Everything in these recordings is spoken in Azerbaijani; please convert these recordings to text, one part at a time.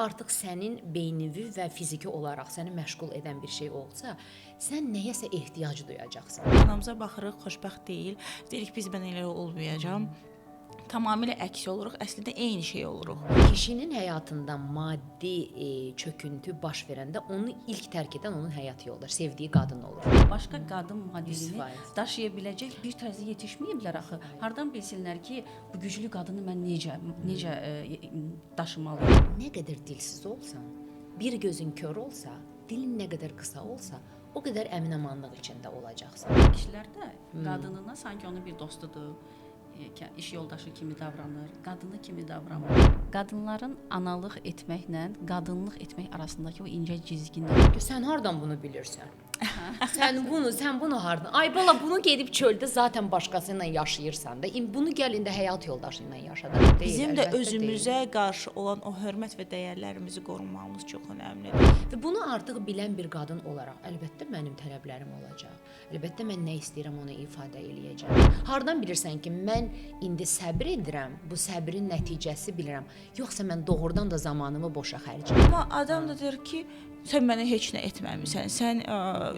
artıq sənin beynivi və fiziki olaraq səni məşğul edən bir şey olsa, sən nəyəsə ehtiyac duyacaqsan. Anamıza baxırıq, xoşbəxt deyil. Deyirik biz mən elə olmayacağam. Tamamilə əks oluruq, əslində eyni şey oluruq. Kişinin həyatında maddi çöküntü baş verəndə onu ilk tərk edən onun həyat yoldaşı, sevdiyi qadın olur. Başqa qadın modelini 100%. daşıya biləcək bir tərzə yetişməyiblər axı. Hardan bilsinlər ki, bu güclü qadını mən necə daşımalıyam? Nə qədər dilsiz olsan, bir gözün kör olsa, dilin nə qədər qısa olsa, o qədər əminamanlıq içində olacaqsan. Kişilər də qadınına sanki onun bir dostudur, iş yoldaşı kimi davranır, qadını kimi davranır. Qadınların analıq etməklə qadınlıq etmək arasındakı o incə cizgini Sən hardan bunu bilirsən? sən bunu hardan? Ay bala, bunu gedib çöldə zaten başqası ilə yaşayırsan da. Bunu gəl indi həyat yoldaşı ilə yaşa da. Deyil, Bizim də əlbəttə özümüzə deyil. qarşı olan o hörmət və dəyərlərimizi qorumağımız çox önəmlidir. Və bunu artıq bilən bir qadın olaraq, əlbəttə mənim tələblərim olacaq. Əlbəttə mən nə istəyirəm onu ifadə eləyəcəm. Hardan bilirsən ki, mən indi səbr edirəm, bu səbrin nəticəsi bilirəm, yoxsa mən doğrudan da zamanımı boşa xərcləyirəm. Amma adam da deyir ki, sən mənə heç nə etməmisən. Sən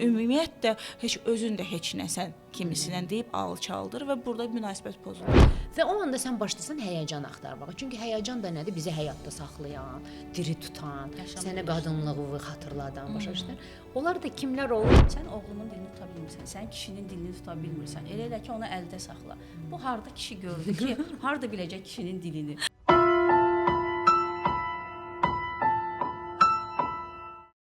ümumiyyətlə heç özün də heç nəsən kimisindən deyib alçaldır və burada münasibət pozulur. Və o anda sən başlasan həyəcan axtarmağa. Çünki həyəcan da nədir? Bizi həyatda saxlayan, diri tutan, sənə qadınlığı xatırladan, başa düşdün? Onlar da kimlər olur? sən oğlunun dilini tuta bilmirsən, sən kişinin dilini tuta bilmirsən. Elə də ki, onu əldə saxla. Bu harda kişi gördü ki, harda biləcək kişinin dilini?